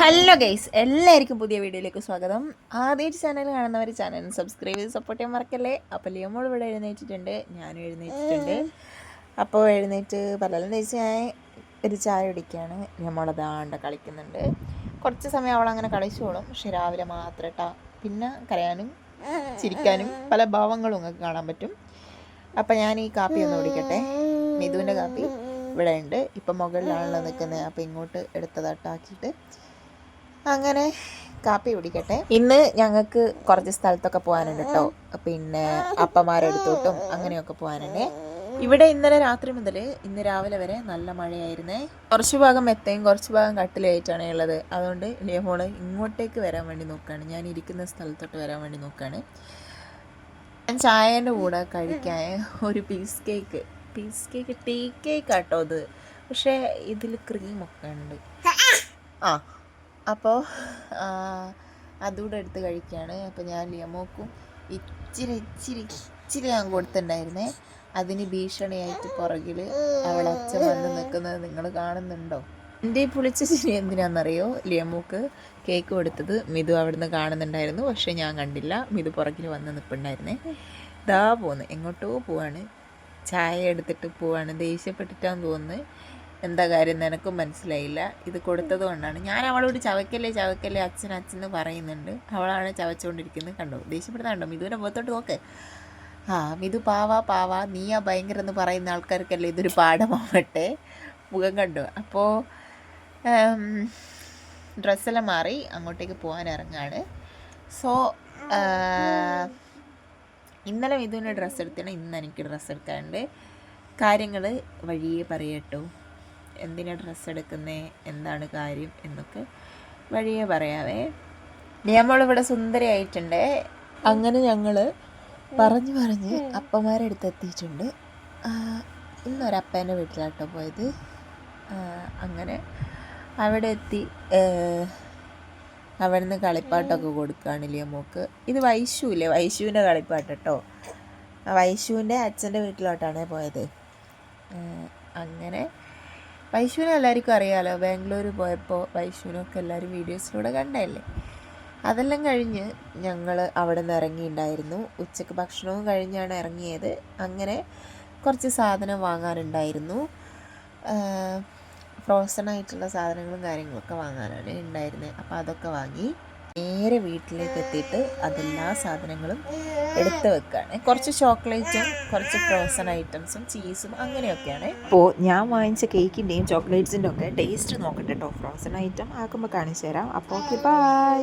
Hello guys, എല്ലാവർക്കും പുതിയ വീഡിയോയിലേക്ക് സ്വാഗതം. ആദ്യമായിട്ട് ചാനൽ കാണുന്നവർ ചാനൽ സബ്സ്ക്രൈബ് ചെയ്ത് സപ്പോർട്ട് ചെയ്യാൻ മറക്കല്ലേ. അപ്പോൾ ലിയമോൾ ഇവിടെ എഴുന്നേറ്റിട്ടുണ്ട്, ഞാനും എഴുന്നേറ്റിട്ടുണ്ട്. അപ്പോൾ എഴുന്നേറ്റ് പലരും തേച്ച് ഞാൻ ഒരു ചായ കുടിക്കുകയാണ്. ലിയമോൾ അതാണ്ട് കളിക്കുന്നുണ്ട്. കുറച്ച് സമയം അവളങ്ങനെ കളിച്ചോളും, പക്ഷെ രാവിലെ മാത്രം കേട്ടോ. പിന്നെ കരയാനും ചിരിക്കാനും പല ഭാവങ്ങളും ഒക്കെ കാണാൻ പറ്റും. അപ്പം ഞാൻ ഈ കാപ്പി ഒന്ന് കുടിക്കട്ടെ. മിഥുവിൻ്റെ കാപ്പി ഇവിടെ ഉണ്ട്. ഇപ്പം മുകളിലാണല്ലോ നിൽക്കുന്നത്, അപ്പോൾ ഇങ്ങോട്ട് എടുത്തതാട്ടാക്കിയിട്ട് അങ്ങനെ കാപ്പി കുടിക്കട്ടെ. ഇന്ന് ഞങ്ങൾക്ക് കുറച്ച് സ്ഥലത്തൊക്കെ പോകാനുണ്ട് കേട്ടോ. പിന്നെ അപ്പന്മാരെടുത്തോട്ടും അങ്ങനെയൊക്കെ പോകാനുണ്ട്. ഇവിടെ ഇന്നലെ രാത്രി മുതൽ ഇന്ന് രാവിലെ വരെ നല്ല മഴയായിരുന്നേ. കുറച്ച് ഭാഗം മെത്തയും കുറച്ച് ഭാഗം കട്ടിലായിട്ടാണ് ഉള്ളത്. അതുകൊണ്ട് ലിയമോള് ഇങ്ങോട്ടേക്ക് വരാൻ വേണ്ടി നോക്കുകയാണ്, ഞാൻ ഇരിക്കുന്ന സ്ഥലത്തോട്ട് വരാൻ വേണ്ടി നോക്കുകയാണ്. ഞാൻ ചായേൻ്റെ കൂടെ കഴിക്കാൻ ഒരു പീസ് കേക്ക് ടീ കേക്ക് ആട്ടോ ഇത്, പക്ഷേ ഇതിൽ ക്രീമൊക്കെ ഉണ്ട്. അപ്പോൾ അതുകൂടെ എടുത്ത് കഴിക്കുകയാണ്. അപ്പോൾ ഞാൻ ലിയമോക്കും ഇച്ചിരി ഞാൻ കൊടുത്തിട്ടുണ്ടായിരുന്നേ. അതിന് ഭീഷണിയായിട്ട് പുറകിൽ അവൾ അച്ഛൻ വന്ന് നിൽക്കുന്നത് നിങ്ങൾ കാണുന്നുണ്ടോ? എൻ്റെ ഈ പുളിച്ച ചിരി എന്തിനാണെന്നറിയോ? ലിയമോക്ക് കേക്ക് കൊടുത്തത് മിഥു അവിടുന്ന് കാണുന്നുണ്ടായിരുന്നു, പക്ഷേ ഞാൻ കണ്ടില്ല. മിഥു പുറകിൽ വന്ന് നിൽപ്പുണ്ടായിരുന്നേ. ഇതാ പോന്ന് എങ്ങോട്ടോ പോവാണ്, ചായ എടുത്തിട്ട് പോവാണ്. ദേഷ്യപ്പെട്ടിട്ടാന്ന് തോന്നുന്നു. എന്താ കാര്യം നിനക്കും മനസ്സിലായില്ല. ഇത് കൊടുത്തത് കൊണ്ടാണ്. ഞാൻ അവളോട് ചവക്കല്ലേ അച്ഛൻ പറയുന്നുണ്ട്. അവളാണ് ചവച്ചുകൊണ്ടിരിക്കുന്നത്. കണ്ടോ, ദേഷ്യപ്പെടുത്താണ്ടോ? മിഥുവിൻ്റെ മുഖത്തോട്ട് നോക്ക്. മിഥു പാവാ നീയാ ഭയങ്കര എന്ന് പറയുന്ന ആൾക്കാർക്കല്ലേ ഇതൊരു പാഠമാവട്ടെ. മുഖം കണ്ടോ? അപ്പോൾ ഡ്രസ്സെല്ലാം മാറി അങ്ങോട്ടേക്ക് പോകാൻ ഇറങ്ങാണ്. സോ ഇന്നലെ മിഥുവിന് ഡ്രസ്സ് എടുത്തിട്ട് ഇന്ന് എനിക്ക് ഡ്രസ്സ് എടുക്കാനുണ്ട്. കാര്യങ്ങൾ വഴിയേ പറയട്ടോ. എന്തിനാ ഡ്രസ്സ് എടുക്കുന്നത്, എന്താണ് കാര്യം എന്നൊക്കെ വഴിയേ പറയാവേ. നമ്മളിവിടെ സുന്ദരിയായിട്ടുണ്ട്. അങ്ങനെ ഞങ്ങൾ പറഞ്ഞ് അപ്പന്മാരെടുത്ത് എത്തിയിട്ടുണ്ട്. ഇന്നൊരപ്പേൻ്റെ വീട്ടിലാട്ടോ പോയത്. അങ്ങനെ അവിടെ എത്തി അവിടുന്ന് കളിപ്പാട്ടമൊക്കെ കൊടുക്കുകയാണ് ലിയമോക്ക്. ഇത് വൈശുവിൻ്റെ കളിപ്പാട്ട് കേട്ടോ. വൈശുവിൻ്റെ അച്ഛൻ്റെ വീട്ടിലോട്ടാണ് പോയത്. അങ്ങനെ വൈശുവിനെ എല്ലാവർക്കും അറിയാമല്ലോ, ബാംഗ്ലൂർ പോയപ്പോൾ വൈശുവിനൊക്കെ എല്ലാവരും വീഡിയോസിലൂടെ കണ്ടതല്ലേ. അതെല്ലാം കഴിഞ്ഞ് ഞങ്ങൾ അവിടെ നിന്ന് ഇറങ്ങിയിട്ടുണ്ടായിരുന്നു. ഉച്ചക്ക് ഭക്ഷണവും കഴിഞ്ഞാണ് ഇറങ്ങിയത്. അങ്ങനെ കുറച്ച് സാധനം വാങ്ങാനുണ്ടായിരുന്നു. ഫ്രോസണായിട്ടുള്ള സാധനങ്ങളും കാര്യങ്ങളൊക്കെ വാങ്ങാനാണ് ഉണ്ടായിരുന്നത്. അപ്പോൾ അതൊക്കെ വാങ്ങി നേരെ വീട്ടിലേക്ക് എത്തിയിട്ട് അതെല്ലാ സാധനങ്ങളും എടുത്ത് വെക്കുകയാണ്. കുറച്ച് ചോക്ലേറ്റും കുറച്ച് ഫ്രോസൺ ഐറ്റംസും ചീസും അങ്ങനെയൊക്കെയാണ്. അപ്പോൾ ഞാൻ വാങ്ങിച്ച കേക്കിൻ്റെയും ചോക്ലേറ്റ്സിൻ്റെ ഒക്കെ ടേസ്റ്റ് നോക്കട്ടെ കേട്ടോ. ഫ്രോസൺ ഐറ്റം ആക്കുമ്പോൾ കാണിച്ചു തരാം. അപ്പോൾ ഓക്കെ, ബൈ.